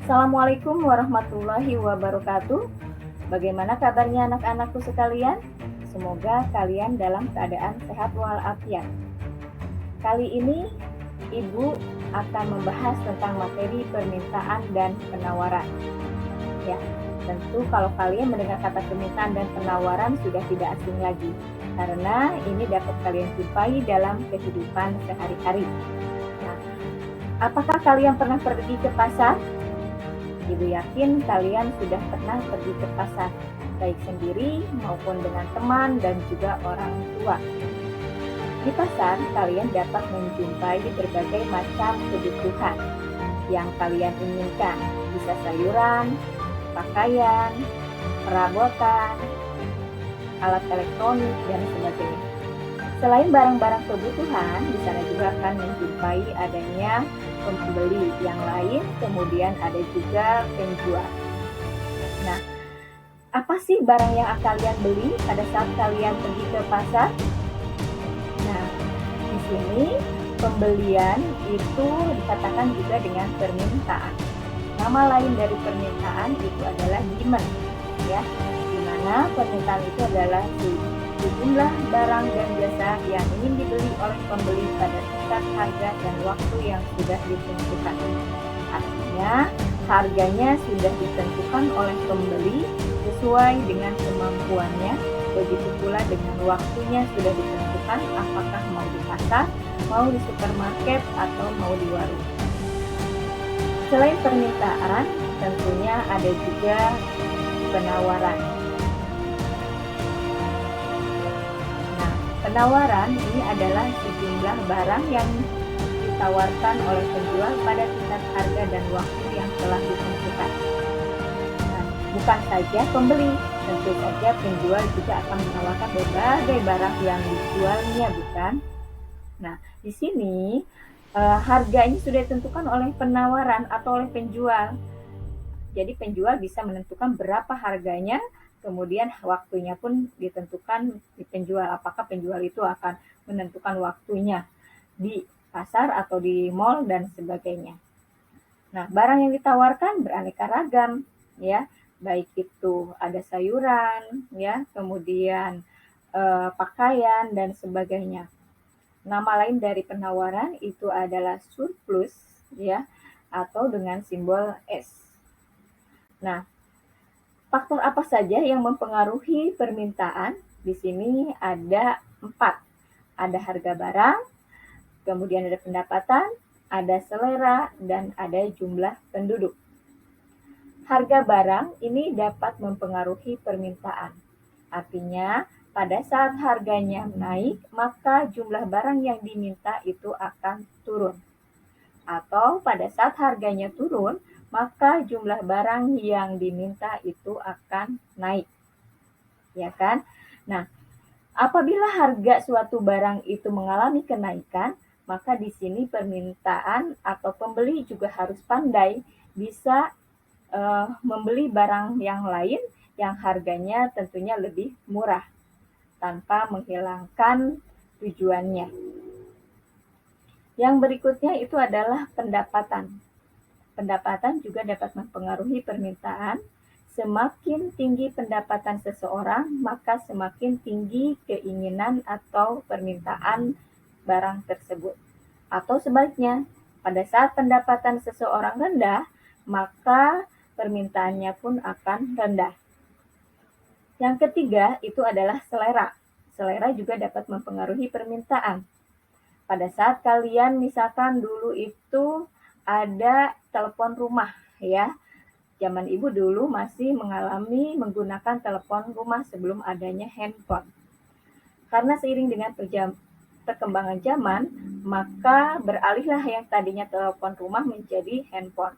Assalamualaikum warahmatullahi wabarakatuh. Bagaimana kabarnya anak-anakku sekalian? Semoga kalian dalam keadaan sehat walafiat. Kali ini Ibu akan membahas tentang materi permintaan dan penawaran. Ya, tentu kalau kalian mendengar kata permintaan dan penawaran sudah tidak asing lagi, karena ini dapat kalian jumpai dalam kehidupan sehari-hari. Nah, apakah kalian pernah pergi ke pasar? Ibu yakin kalian sudah pernah pergi ke pasar, baik sendiri maupun dengan teman dan juga orang tua. Di pasar, kalian dapat menjumpai berbagai macam kebutuhan yang kalian inginkan. Bisa sayuran, pakaian, perabotan, alat elektronik, dan sebagainya. Selain barang-barang kebutuhan, di sana juga akan menjumpai adanya pembeli yang lain, kemudian ada juga penjual. Nah, apa sih barang yang akan kalian beli pada saat kalian pergi ke pasar? Nah, di sini pembelian itu dikatakan juga dengan permintaan. Nama lain dari permintaan itu adalah demand, ya, di mana permintaan itu adalah sejumlah barang dan jasa yang ingin dibeli oleh pembeli pada tingkat harga dan waktu yang sudah ditentukan. Artinya, harganya sudah ditentukan oleh pembeli sesuai dengan kemampuannya, begitu pula dengan waktunya sudah ditentukan, apakah mau di pasar, mau di supermarket, atau mau di warung. Selain permintaan, tentunya ada juga penawaran. Nah, penawaran ini adalah sejumlah barang yang ditawarkan oleh penjual pada tingkat harga dan waktu yang telah ditentukan. Nah, bukan saja pembeli, tentu saja penjual juga akan menawarkan berbagai barang yang dijualnya, bukan? Nah, di sini harga ini sudah ditentukan oleh penawaran atau oleh penjual. Jadi penjual bisa menentukan berapa harganya, kemudian waktunya pun ditentukan di penjual. Apakah penjual itu akan menentukan waktunya di pasar atau di mal dan sebagainya. Nah, barang yang ditawarkan beraneka ragam, ya, baik itu ada sayuran, ya, kemudian pakaian dan sebagainya. Nama lain dari penawaran itu adalah surplus, ya, atau dengan simbol S. Nah, faktor apa saja yang mempengaruhi permintaan? Di sini ada 4. Ada harga barang, kemudian ada pendapatan, ada selera, dan ada jumlah penduduk. Harga barang ini dapat mempengaruhi permintaan. Artinya, pada saat harganya naik, maka jumlah barang yang diminta itu akan turun. Atau pada saat harganya turun, maka jumlah barang yang diminta itu akan naik. Ya kan? Nah, apabila harga suatu barang itu mengalami kenaikan, maka di sini permintaan atau pembeli juga harus pandai bisa membeli barang yang lain yang harganya tentunya lebih murah tanpa menghilangkan tujuannya. Yang berikutnya itu adalah pendapatan. Pendapatan juga dapat mempengaruhi permintaan. Semakin tinggi pendapatan seseorang, maka semakin tinggi keinginan atau permintaan barang tersebut. Atau sebaliknya, pada saat pendapatan seseorang rendah, maka permintaannya pun akan rendah. Yang ketiga itu adalah selera. Selera juga dapat mempengaruhi permintaan. Pada saat kalian misalkan dulu itu ada telepon rumah, ya. Zaman ibu dulu masih mengalami menggunakan telepon rumah sebelum adanya handphone. Karena seiring dengan perkembangan zaman, maka beralihlah yang tadinya telepon rumah menjadi handphone.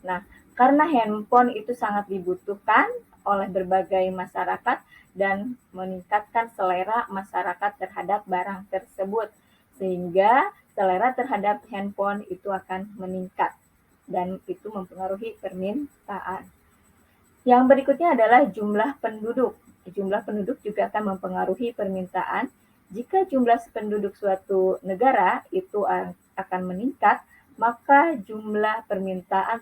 Nah, karena handphone itu sangat dibutuhkan oleh berbagai masyarakat dan meningkatkan selera masyarakat terhadap barang tersebut, sehingga selera terhadap handphone itu akan meningkat dan itu mempengaruhi permintaan. Yang berikutnya adalah jumlah penduduk. Jumlah penduduk juga akan mempengaruhi permintaan. Jika jumlah penduduk suatu negara itu akan meningkat, maka jumlah permintaan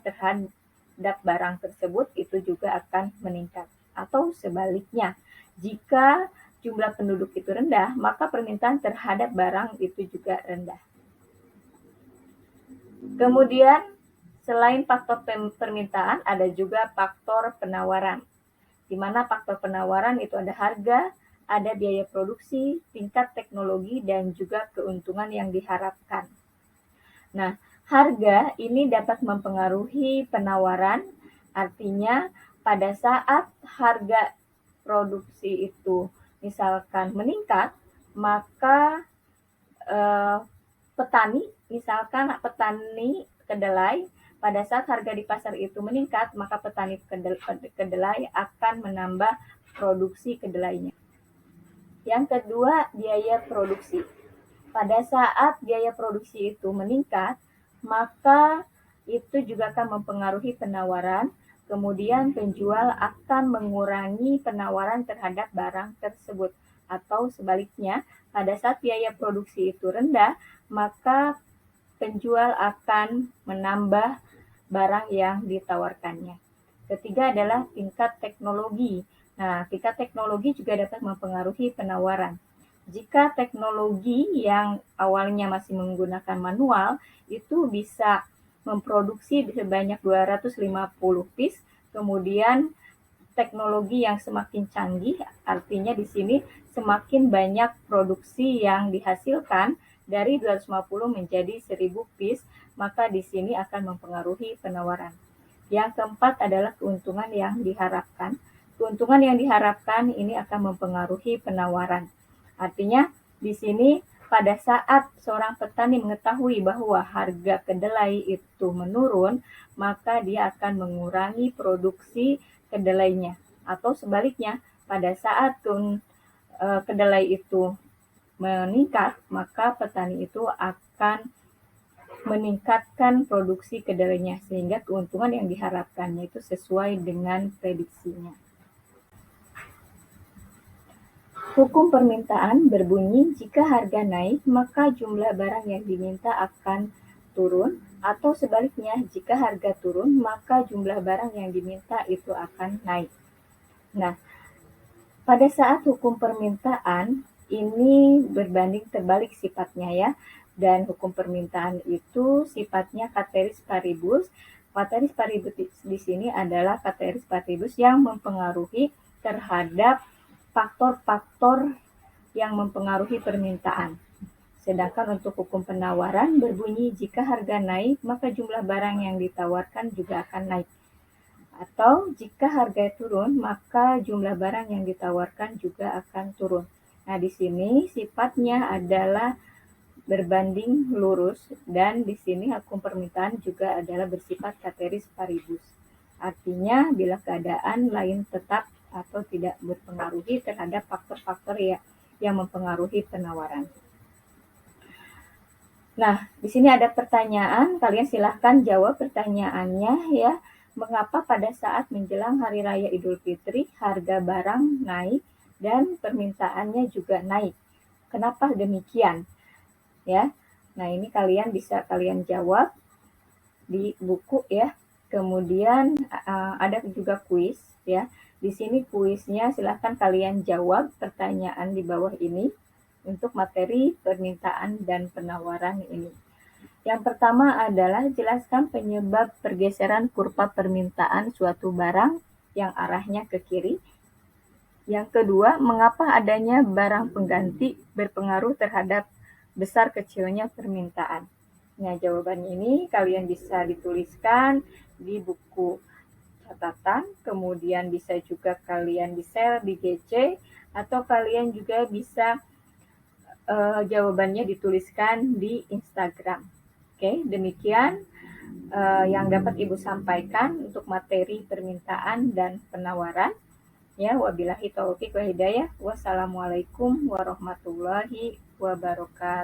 terhadap barang tersebut itu juga akan meningkat. Atau sebaliknya, jika jumlah penduduk itu rendah, maka permintaan terhadap barang itu juga rendah. Kemudian, selain faktor permintaan, ada juga faktor penawaran, di mana faktor penawaran itu ada harga, ada biaya produksi, tingkat teknologi, dan juga keuntungan yang diharapkan. Nah, harga ini dapat mempengaruhi penawaran, artinya pada saat harga produksi itu misalkan meningkat, maka petani kedelai, pada saat harga di pasar itu meningkat, maka petani kedelai akan menambah produksi kedelainya. Yang kedua, biaya produksi. Pada saat biaya produksi itu meningkat, maka itu juga akan mempengaruhi penawaran, kemudian penjual akan mengurangi penawaran terhadap barang tersebut. Atau sebaliknya, pada saat biaya produksi itu rendah, maka penjual akan menambah barang yang ditawarkannya. Ketiga adalah tingkat teknologi. Nah, tingkat teknologi juga dapat mempengaruhi penawaran. Jika teknologi yang awalnya masih menggunakan manual, itu bisa memproduksi sebanyak 250 piece, kemudian teknologi yang semakin canggih, artinya di sini semakin banyak produksi yang dihasilkan dari 250 menjadi 1000 piece, maka di sini akan mempengaruhi penawaran. Yang keempat adalah keuntungan yang diharapkan. Keuntungan yang diharapkan ini akan mempengaruhi penawaran. Artinya di sini pada saat seorang petani mengetahui bahwa harga kedelai itu menurun, maka dia akan mengurangi produksi kedelainya. Atau sebaliknya, pada saat kedelai itu meningkat, maka petani itu akan meningkatkan produksi kedelainya sehingga keuntungan yang diharapkannya itu sesuai dengan prediksinya. Hukum permintaan berbunyi jika harga naik, maka jumlah barang yang diminta akan turun, atau sebaliknya jika harga turun, maka jumlah barang yang diminta itu akan naik. Nah, pada saat hukum permintaan ini berbanding terbalik sifatnya ya, dan hukum permintaan itu sifatnya ceteris paribus. Ceteris paribus di sini adalah ceteris paribus yang mempengaruhi terhadap faktor-faktor yang mempengaruhi permintaan. Sedangkan untuk hukum penawaran berbunyi jika harga naik, maka jumlah barang yang ditawarkan juga akan naik. Atau jika harga turun, maka jumlah barang yang ditawarkan juga akan turun. Nah, di sini sifatnya adalah berbanding lurus, dan di sini hukum permintaan juga adalah bersifat ceteris paribus. Artinya bila keadaan lain tetap atau tidak berpengaruhi terhadap faktor-faktor yang mempengaruhi penawaran. Nah, di sini ada pertanyaan, kalian silahkan jawab pertanyaannya ya. Mengapa pada saat menjelang Hari Raya Idul Fitri harga barang naik dan permintaannya juga naik? Kenapa demikian? Ya, nah ini bisa kalian jawab di buku ya. Kemudian ada juga kuis ya. Di sini kuisnya silahkan kalian jawab pertanyaan di bawah ini untuk materi permintaan dan penawaran ini. Yang pertama adalah jelaskan penyebab pergeseran kurva permintaan suatu barang yang arahnya ke kiri. Yang kedua, mengapa adanya barang pengganti berpengaruh terhadap besar kecilnya permintaan. Nah, jawaban ini kalian bisa dituliskan di buku catatan, kemudian bisa juga kalian di-share di GC, atau kalian juga bisa jawabannya dituliskan di Instagram. Oke, demikian yang dapat Ibu sampaikan untuk materi permintaan dan penawaran. Ya, wabillahi taufiq wa hidayah. Wassalamualaikum warahmatullahi wabarakatuh.